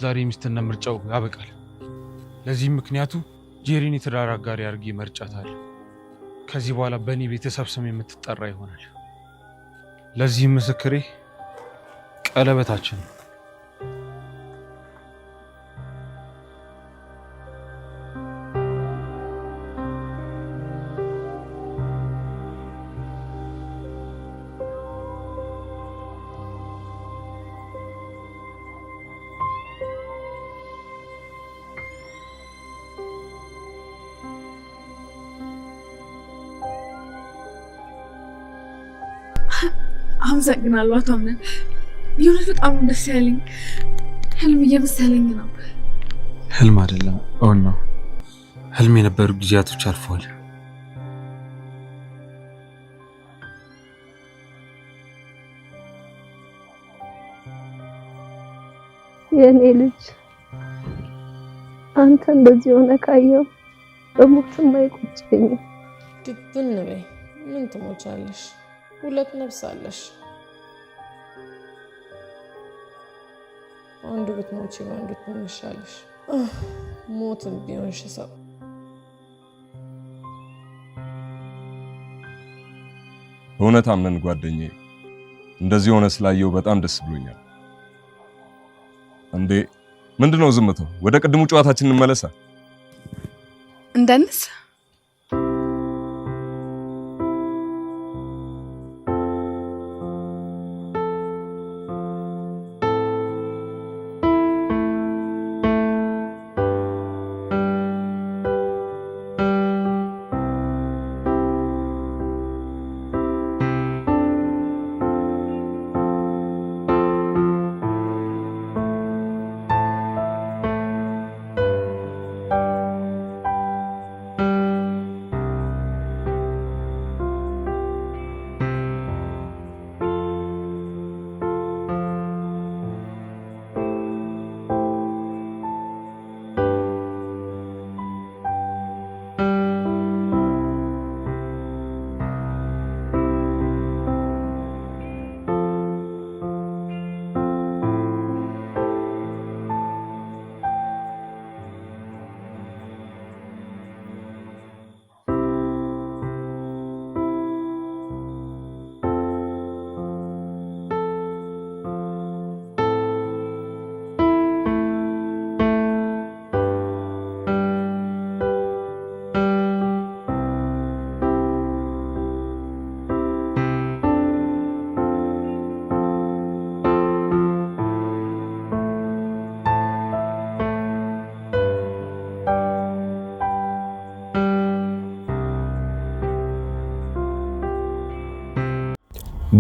ዛሬ ሚስትና ምርጫው ያበቃል። ለዚህም ምክንያቱ ጄሪን የትዳር አጋሪ አድርጌ መርጫታለሁ። ከዚህ በኋላ በእኔ ቤተሰብ ስም የምትጠራ ይሆናል። ለዚህም ምስክሬ ቀለበታችን ነው። አመሰግናለሁ አቶ አምነን። የሆነ በጣም ደስ ያለኝ ህልም እየመሰለኝ ነው። ህልም አይደለም እውን ነው። ህልም የነበሩ ጊዜያቶች አልፈዋል። የኔ ልጅ አንተ እንደዚህ ሆነ ካየው በሞትም አይቆጨኝም። ድብን በይ። ምን ትሞቻለሽ? ሁለት ነፍስ አለሽ። አንዱ ብትሞቺ አንዱ ትሞሻለሽ። ሞትም ቢሆንሽ ሰው እውነት አምነን ጓደኛዬ እንደዚህ ሆነ ስላየው በጣም ደስ ብሎኛል። እንዴ ምንድነው ዝምታው? ወደ ቅድሙ ጨዋታችን እንመለሳ። እንደንስ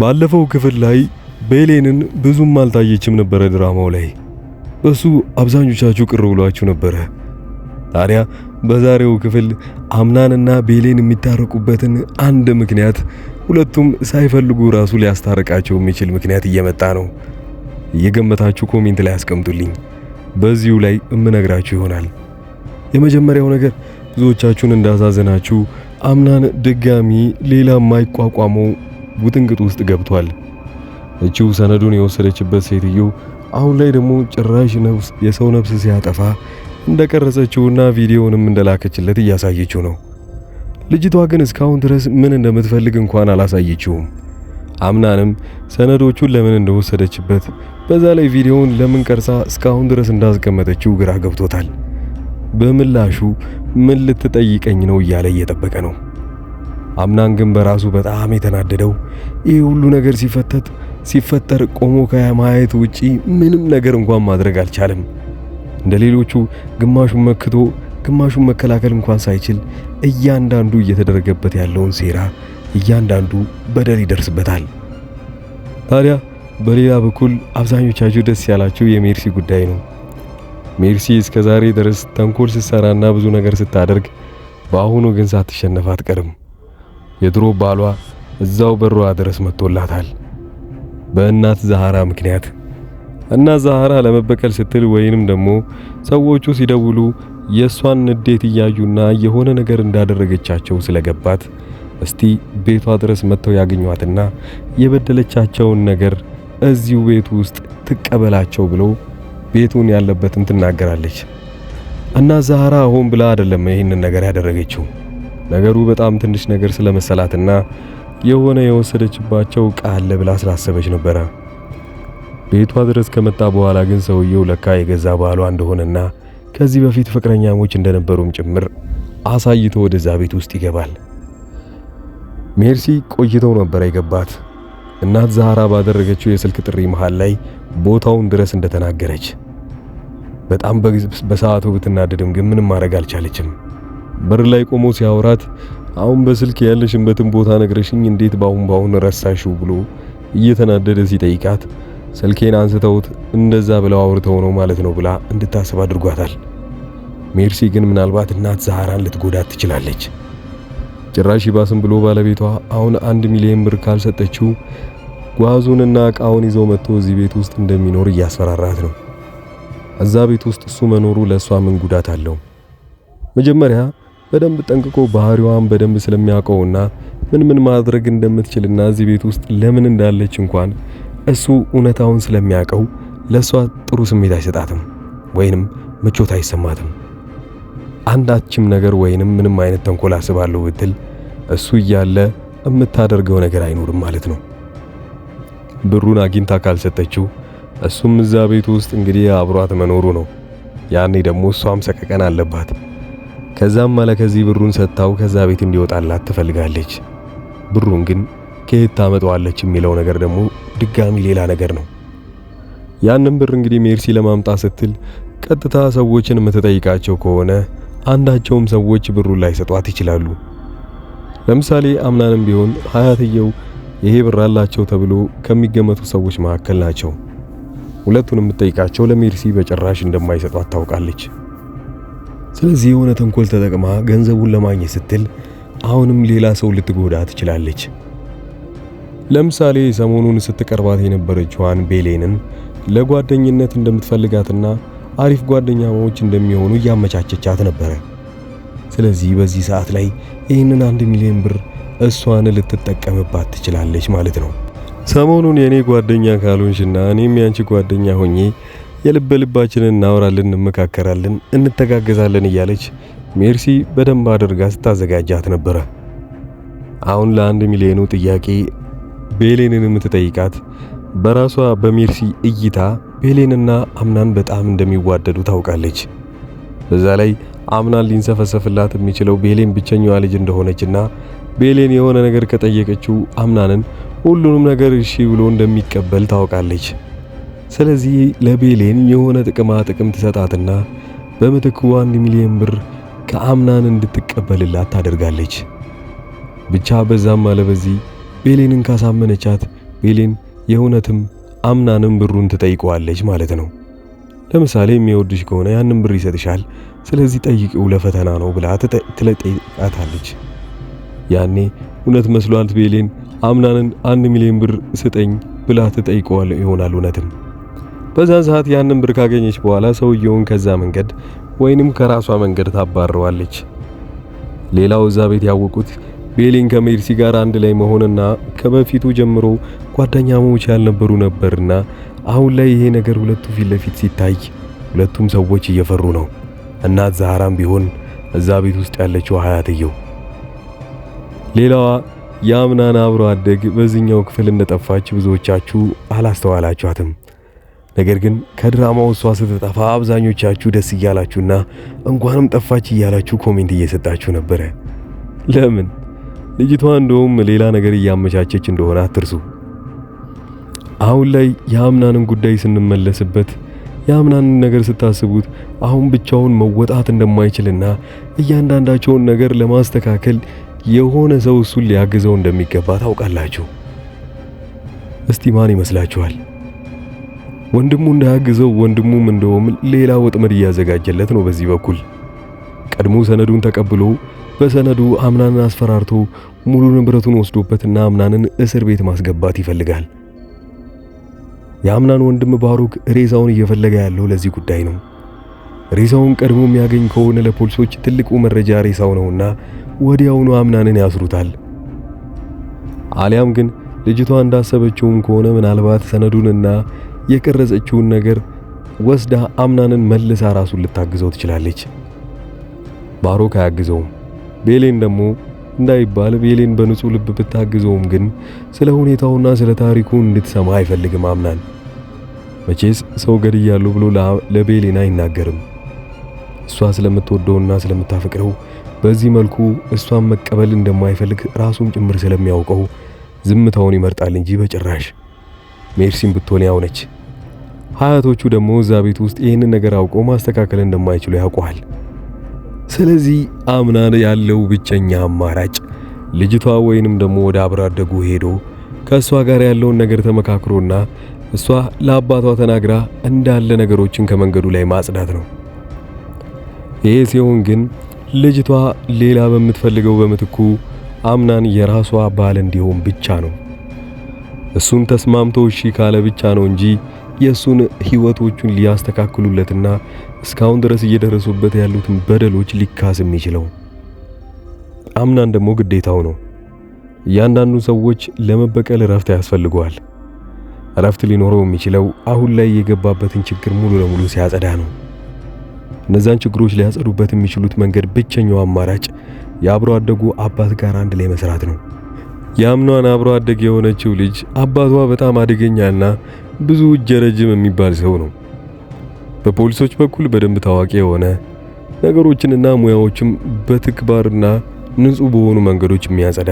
ባለፈው ክፍል ላይ ቤሌንን ብዙም አልታየችም ነበር ድራማው ላይ። እሱ አብዛኞቻችሁ ቅር ብሏችሁ ነበር። ታዲያ በዛሬው ክፍል አምናንና ቤሌን የሚታረቁበትን አንድ ምክንያት ሁለቱም ሳይፈልጉ ራሱ ሊያስታርቃቸው የሚችል ምክንያት እየመጣ ነው። እየገመታችሁ ኮሜንት ላይ አስቀምጡልኝ። በዚሁ ላይ እምነግራችሁ ይሆናል። የመጀመሪያው ነገር ብዙዎቻችሁን እንዳሳዘናችሁ አምናን ድጋሚ ሌላ የማይቋቋመው ውጥንቅጥ ውስጥ ገብቷል። እቺው ሰነዱን የወሰደችበት ሴትዮ አሁን ላይ ደግሞ ጭራሽ የሰው ነፍስ ሲያጠፋ እንደቀረጸችውና ቪዲዮውንም እንደላከችለት እያሳየችው ነው። ልጅቷ ግን እስካሁን ድረስ ምን እንደምትፈልግ እንኳን አላሳየችውም። አምናንም ሰነዶቹን ለምን እንደወሰደችበት በዛ ላይ ቪዲዮውን ለምን ቀርጻ እስካሁን ድረስ እንዳስቀመጠችው ግራ ገብቶታል። በምላሹ ምን ልትጠይቀኝ ነው እያለ እየጠበቀ ነው። አምናን ግን በራሱ በጣም የተናደደው ይህ ሁሉ ነገር ሲፈጠር ቆሞ ከማየት ውጪ ምንም ነገር እንኳን ማድረግ አልቻለም። እንደሌሎቹ ግማሹን መክቶ ግማሹን መከላከል እንኳን ሳይችል እያንዳንዱ እየተደረገበት ያለውን ሴራ እያንዳንዱ በደል ይደርስበታል። ታዲያ በሌላ በኩል አብዛኞቻችሁ ደስ ያላችሁ የሜርሲ ጉዳይ ነው። ሜርሲ እስከዛሬ ድረስ ተንኮል ስትሰራና ብዙ ነገር ስታደርግ በአሁኑ ግን ሳትሸነፍ አትቀርም። የድሮ ባሏ እዛው በሯ ድረስ መጥቶላታል በእናት ዛሃራ ምክንያት። እናት ዛሃራ ለመበቀል ስትል ወይንም ደግሞ ሰዎቹ ሲደውሉ የሷን ንዴት እያዩና የሆነ ነገር እንዳደረገቻቸው ስለገባት እስቲ ቤቷ ድረስ መጥተው ያገኟትና የበደለቻቸውን ነገር እዚሁ ቤት ውስጥ ትቀበላቸው ብሎ ቤቱን ያለበትን ትናገራለች። እና ዛህራ ሆን ብላ አይደለም ይህንን ነገር ያደረገችው። ነገሩ በጣም ትንሽ ነገር ስለመሰላትና የሆነ የወሰደችባቸው ቃል ብላ ስላሰበች ነበር። ቤቷ ድረስ ከመጣ በኋላ ግን ሰውየው ለካ የገዛ ባሏ እንደሆነና ከዚህ በፊት ፍቅረኛሞች እንደነበሩም ጭምር አሳይቶ ወደዛ ቤት ውስጥ ይገባል። ሜርሲ ቆይተው ነበር የገባት። እናት ዛህራ ባደረገችው የስልክ ጥሪ መሃል ላይ ቦታውን ድረስ እንደተናገረች በጣም በሰዓቱ ብትናደድም ግን ምንም ማድረግ አልቻለችም። በር ላይ ቆሞ ሲያወራት አሁን በስልክ ያለሽበትን ቦታ ነግረሽኝ እንዴት ባሁን ረሳሽው ብሎ እየተናደደ ሲጠይቃት ስልኬን አንስተውት እንደዛ ብለው አውርተው ነው ማለት ነው ብላ እንድታስብ አድርጓታል። ሜርሲ ግን ምናልባት እናት ዛህራን ልትጎዳት ትችላለች። ጭራሽ ይባስም ብሎ ባለቤቷ አሁን 1 ሚሊዮን ብር ካልሰጠችው ጓዙንና ዕቃውን ይዘው መጥቶ እዚህ ቤት ውስጥ እንደሚኖር እያስፈራራት ነው። እዛ ቤት ውስጥ እሱ መኖሩ ለሷ ምን ጉዳት አለው? መጀመሪያ በደንብ ጠንቅቆ ባህሪዋን በደንብ ስለሚያውቀውና ምን ማድረግ እንደምትችልና እዚህ ቤት ውስጥ ለምን እንዳለች እንኳን እሱ እውነታውን ስለሚያውቀው ለሷ ጥሩ ስሜት አይሰጣትም ወይንም ምቾት አይሰማትም። አንዳችም ነገር ወይንም ምንም አይነት ተንኮል አስባለሁ ብትል እሱ እያለ የምታደርገው ነገር አይኖርም ማለት ነው። ብሩን አግኝታ ካልሰጠችው እሱም እዛ ቤት ውስጥ እንግዲህ አብሯት መኖሩ ነው። ያኔ ደግሞ እሷም ሰቀቀን አለባት። ከዛም ከዚህ ብሩን ሰጥታው ከዛ ቤት እንዲወጣላት ትፈልጋለች። ብሩን ግን ከየት ታመጣዋለች የሚለው ነገር ደግሞ ድጋሚ ሌላ ነገር ነው። ያንን ብር እንግዲህ ሜርሲ ለማምጣት ስትል ቀጥታ ሰዎችን የምትጠይቃቸው ከሆነ አንዳቸውም ሰዎች ብሩን ላይ ሰጧት ይችላሉ። ለምሳሌ አምናንም ቢሆን ሀያትየው ይሄ ብር አላቸው ተብሎ ከሚገመቱ ሰዎች መካከል ናቸው። ሁለቱንም የምትጠይቃቸው ለሜርሲ በጭራሽ እንደማይሰጧት ታውቃለች። ስለዚህ የሆነ ተንኮል ተጠቅማ ገንዘቡን ለማግኘት ስትል አሁንም ሌላ ሰው ልትጎዳ ትችላለች። ለምሳሌ ሰሞኑን ስትቀርባት የነበረችዋን ቤሌንን ለጓደኝነት እንደምትፈልጋትና አሪፍ ጓደኛሞች እንደሚሆኑ እያመቻቸቻት ነበረ። ስለዚህ በዚህ ሰዓት ላይ ይህንን 1 ሚሊዮን ብር እሷን ልትጠቀምባት ትችላለች ማለት ነው። ሰሞኑን የኔ ጓደኛ ካልሆንሽና እኔም ያንቺ ጓደኛ ሆኜ የልብ ልባችንን እናወራለን፣ እንመካከራለን፣ እንተጋገዛለን እያለች ሜርሲ በደንብ አድርጋ ስታዘጋጃት ነበረ። አሁን ለ1 ሚሊዮኑ ጥያቄ ቤሌንን የምትጠይቃት በራሷ በሜርሲ እይታ ቤሌንና አምናን በጣም እንደሚዋደዱ ታውቃለች። በዛ ላይ አምናን ሊንሰፈሰፍላት የሚችለው ቤሌን ብቸኛዋ ልጅ እንደሆነችና ቤሌን የሆነ ነገር ከጠየቀችው አምናንን ሁሉንም ነገር እሺ ብሎ እንደሚቀበል ታውቃለች። ስለዚህ ለቤሌን የሆነ ጥቅም ትሰጣትና በምትኩ 1 ሚሊዮን ብር ከአምናን እንድትቀበልላት ታደርጋለች። ብቻ በዛም በዚህ ቤሌንን ካሳመነቻት ቤሌን የእውነትም አምናንም ብሩን ትጠይቀዋለች ማለት ነው። ለምሳሌ የሚወድሽ ከሆነ ያንን ብር ይሰጥሻል፣ ስለዚህ ጠይቂው ለፈተና ነው ብላ ትጠይቃታለች። ያኔ እውነት መስሏት ቤሌን አምናንን 1 ሚሊዮን ብር ስጠኝ ብላ ትጠይቀዋል ይሆናል እውነትም። በዛን ሰዓት ያንን ብር ካገኘች በኋላ ሰውየውን ከዛ መንገድ ወይንም ከራሷ መንገድ ታባረዋለች። ሌላው እዛ ቤት ያወቁት ቤሌን ከሜርሲ ጋር አንድ ላይ መሆንና ከበፊቱ ጀምሮ ጓደኛሞች ያልነበሩ ነበርና አሁን ላይ ይሄ ነገር ሁለቱ ፊት ለፊት ሲታይ ሁለቱም ሰዎች እየፈሩ ነው። እናት ዛህራም ቢሆን እዛ ቤት ውስጥ ያለችው ሀያትየው። ሌላዋ የአምናን አብሮ አደግ በዚህኛው ክፍል እንደጠፋች ብዙዎቻችሁ አላስተዋላችኋትም። ነገር ግን ከድራማው እሷ ስትጠፋ አብዛኞቻችሁ ደስ እያላችሁና እንኳንም ጠፋች እያላችሁ ኮሜንት እየሰጣችሁ ነበረ። ለምን? ልጅቷ እንደውም ሌላ ነገር እያመቻቸች እንደሆነ አትርሱ። አሁን ላይ የአምናንን ጉዳይ ስንመለስበት የአምናንን ነገር ስታስቡት አሁን ብቻውን መወጣት እንደማይችልና እያንዳንዳቸውን ነገር ለማስተካከል የሆነ ሰው እሱን ሊያግዘው እንደሚገባ ታውቃላችሁ። እስቲ ማን ይመስላችኋል? ወንድሙ እንዳያግዘው ወንድሙም እንደውም ሌላ ወጥመድ እያዘጋጀለት ነው። በዚህ በኩል ቀድሞ ሰነዱን ተቀብሎ በሰነዱ አምናንን አስፈራርቶ ሙሉ ንብረቱን ወስዶበትና አምናንን እስር ቤት ማስገባት ይፈልጋል። የአምናን ወንድም ባሩክ ሬሳውን እየፈለገ ያለው ለዚህ ጉዳይ ነው። ሬሳውን ቀድሞ የሚያገኝ ከሆነ ለፖሊሶች ትልቁ መረጃ ሬሳው ነውና ወዲያውኑ አምናንን ያስሩታል። አሊያም ግን ልጅቷ እንዳሰበችውም ከሆነ ምናልባት ሰነዱንና የቀረጸችውን ነገር ወስዳ አምናንን መልሳ ራሱን ልታግዘው ትችላለች። ባሮክ አያግዘውም። ቤሌን ደግሞ እንዳይባል ቤሌን በንጹህ ልብ ብታግዘውም ግን ስለ ሁኔታውና ስለ ታሪኩ እንድትሰማ አይፈልግም አምናን። መቼስ ሰው ገድያለሁ ብሎ ለቤሌን አይናገርም። እሷ ስለምትወደውና ስለምታፈቅረው በዚህ መልኩ እሷን መቀበል እንደማይፈልግ ራሱን ጭምር ስለሚያውቀው ዝምታውን ይመርጣል እንጂ በጭራሽ። ሜርሲም ብትሆን ያው ነች። ሀያቶቹ ደግሞ እዛ ቤት ውስጥ ይህንን ነገር አውቀው ማስተካከል እንደማይችሉ ያውቀዋል። ስለዚህ አምናን ያለው ብቸኛ አማራጭ ልጅቷ ወይንም ደግሞ ወደ አብሮ አደጉ ሄዶ ከእሷ ጋር ያለውን ነገር ተመካክሮና እሷ ለአባቷ ተናግራ እንዳለ ነገሮችን ከመንገዱ ላይ ማጽዳት ነው። ይሄ ሲሆን ግን ልጅቷ ሌላ በምትፈልገው በምትኩ አምናን የራሷ ባል እንዲሆን ብቻ ነው። እሱን ተስማምቶ እሺ ካለ ብቻ ነው እንጂ የሱን ህይወቶቹን ሊያስተካክሉለትና እስካሁን ድረስ እየደረሱበት ያሉትን በደሎች ሊካስ የሚችለው አምናን ደግሞ ግዴታው ነው። እያንዳንዱ ሰዎች ለመበቀል እረፍት ያስፈልገዋል። እረፍት ሊኖረው የሚችለው አሁን ላይ የገባበትን ችግር ሙሉ ለሙሉ ሲያጸዳ ነው። እነዛን ችግሮች ሊያጸዱበት የሚችሉት መንገድ ብቸኛው አማራጭ የአብሮ አደጉ አባት ጋር አንድ ላይ መስራት ነው። የአምኗን አብሮ አደግ የሆነችው ልጅ አባቷ በጣም አደገኛና ብዙ እጀ ረጅም የሚባል ሰው ነው። በፖሊሶች በኩል በደንብ ታዋቂ የሆነ ነገሮችንና ሙያዎችም በትክባርና ንጹህ በሆኑ መንገዶች የሚያጸዳ።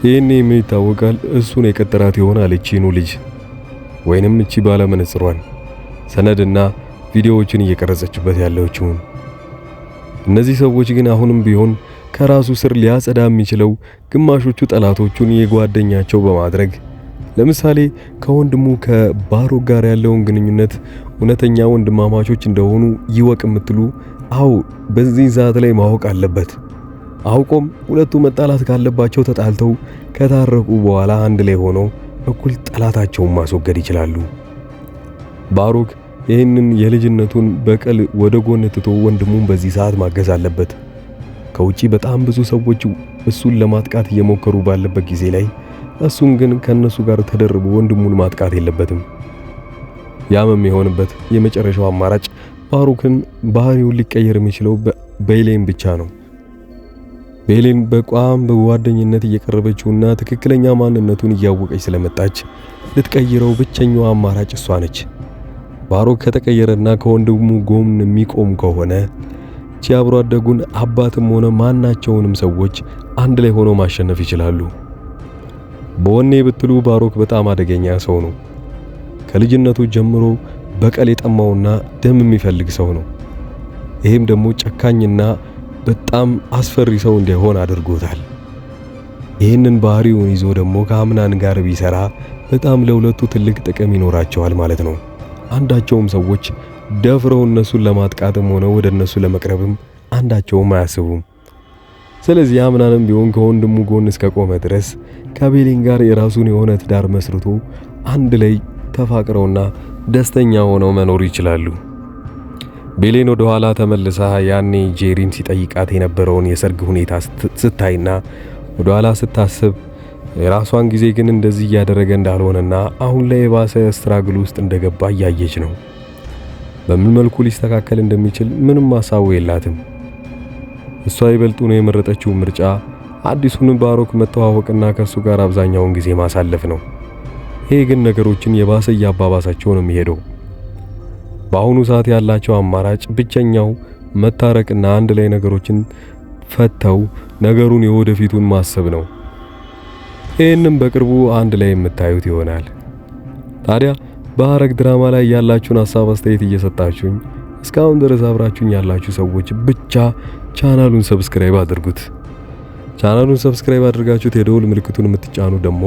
ይሄኔ ምን ይታወቃል እሱን የቀጠራት ይሆናል እቺኑ ልጅ ወይንም እቺ ባለመነጽሯን ሰነድና ቪዲዮዎችን እየቀረጸችበት ያለችው። እነዚህ ሰዎች ግን አሁንም ቢሆን ከራሱ ስር ሊያጸዳ የሚችለው ግማሾቹ ጠላቶቹን የጓደኛቸው በማድረግ ለምሳሌ ከወንድሙ ከባሮክ ጋር ያለውን ግንኙነት እውነተኛ ወንድማማቾች እንደሆኑ ይወቅ የምትሉ አው በዚህ ዛት ላይ ማወቅ አለበት። አውቆም ሁለቱ መጣላት ካለባቸው ተጣልተው ከታረቁ በኋላ አንድ ላይ ሆነው እኩል ጠላታቸውን ማስወገድ ይችላሉ። ባሮክ ይህንን የልጅነቱን በቀል ወደ ጎን ትቶ ወንድሙን በዚህ ሰዓት ማገዝ አለበት። ከውጪ በጣም ብዙ ሰዎች እሱን ለማጥቃት እየሞከሩ ባለበት ጊዜ ላይ እሱም ግን ከነሱ ጋር ተደርቦ ወንድሙን ማጥቃት የለበትም። ያም የሚሆንበት የመጨረሻው አማራጭ ባሮክን ባህሪውን ሊቀየር የሚችለው ቤሌን ብቻ ነው። ቤሌን በቋም በጓደኝነት እየቀረበችውና ትክክለኛ ማንነቱን እያወቀች ስለመጣች ልትቀይረው ብቸኛው አማራጭ እሷ ነች። ባሮክ ከተቀየረና ከወንድሙ ጎን የሚቆም ከሆነ አብሮ አደጉን አባትም ሆነ ማናቸውንም ሰዎች አንድ ላይ ሆነው ማሸነፍ ይችላሉ። በወኔ ብትሉ ባሮክ በጣም አደገኛ ሰው ነው። ከልጅነቱ ጀምሮ በቀል የጠማውና ደም የሚፈልግ ሰው ነው። ይሄም ደግሞ ጨካኝና በጣም አስፈሪ ሰው እንዲሆን አድርጎታል። ይህንን ባህሪውን ይዞ ደግሞ ከአምናን ጋር ቢሰራ በጣም ለሁለቱ ትልቅ ጥቅም ይኖራቸዋል ማለት ነው። አንዳቸውም ሰዎች ደፍረው እነሱን ለማጥቃትም ሆነ ወደ እነሱ ለመቅረብም አንዳቸውም አያስቡም። ስለዚህ አምናንም ቢሆን ከወንድሙ ጎን እስከ ቆመ ድረስ ከቤሌን ጋር የራሱን የሆነ ትዳር መስርቶ አንድ ላይ ተፋቅረውና ደስተኛ ሆነው መኖር ይችላሉ። ቤሌን ወደ ኋላ ተመልሳ ያኔ ጄሪን ሲጠይቃት የነበረውን የሰርግ ሁኔታ ስታይና ወደ ኋላ ስታስብ የራሷን ጊዜ ግን እንደዚህ እያደረገ እንዳልሆነና አሁን ላይ የባሰ ስትራግል ውስጥ እንደገባ እያየች ነው። በምን መልኩ ሊስተካከል እንደሚችል ምንም ሐሳቡ የላትም። እሷ ይበልጡ ነው የመረጠችው ምርጫ አዲሱን ባሮክ መተዋወቅና ከሱ ጋር አብዛኛውን ጊዜ ማሳለፍ ነው። ይሄ ግን ነገሮችን የባሰ እያባባሳቸው ነው የሚሄደው። በአሁኑ ሰዓት ያላቸው አማራጭ ብቸኛው መታረቅና አንድ ላይ ነገሮችን ፈተው ነገሩን የወደፊቱን ማሰብ ነው። ይህንም በቅርቡ አንድ ላይ የምታዩት ይሆናል። ታዲያ በሐረግ ድራማ ላይ ያላችሁን ሐሳብ አስተያየት እየሰጣችሁኝ እስካሁን ድረስ አብራችሁኝ ያላችሁ ሰዎች ብቻ ቻናሉን ሰብስክራይብ አድርጉት። ቻናሉን ሰብስክራይብ አድርጋችሁት የደውል ምልክቱን የምትጫኑ ደግሞ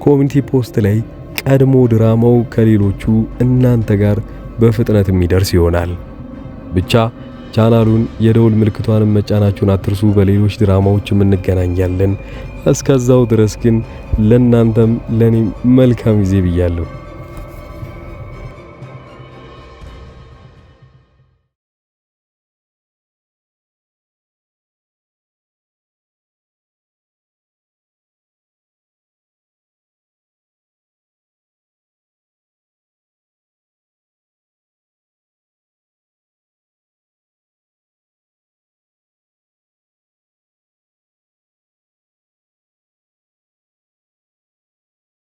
ኮሚኒቲ ፖስት ላይ ቀድሞ ድራማው ከሌሎቹ እናንተ ጋር በፍጥነት የሚደርስ ይሆናል። ብቻ ቻናሉን የደውል ምልክቷን መጫናችሁን አትርሱ። በሌሎች ድራማዎችም እንገናኛለን። እስከዛው ድረስ ግን ለእናንተም ለኔም መልካም ጊዜ ብያለሁ።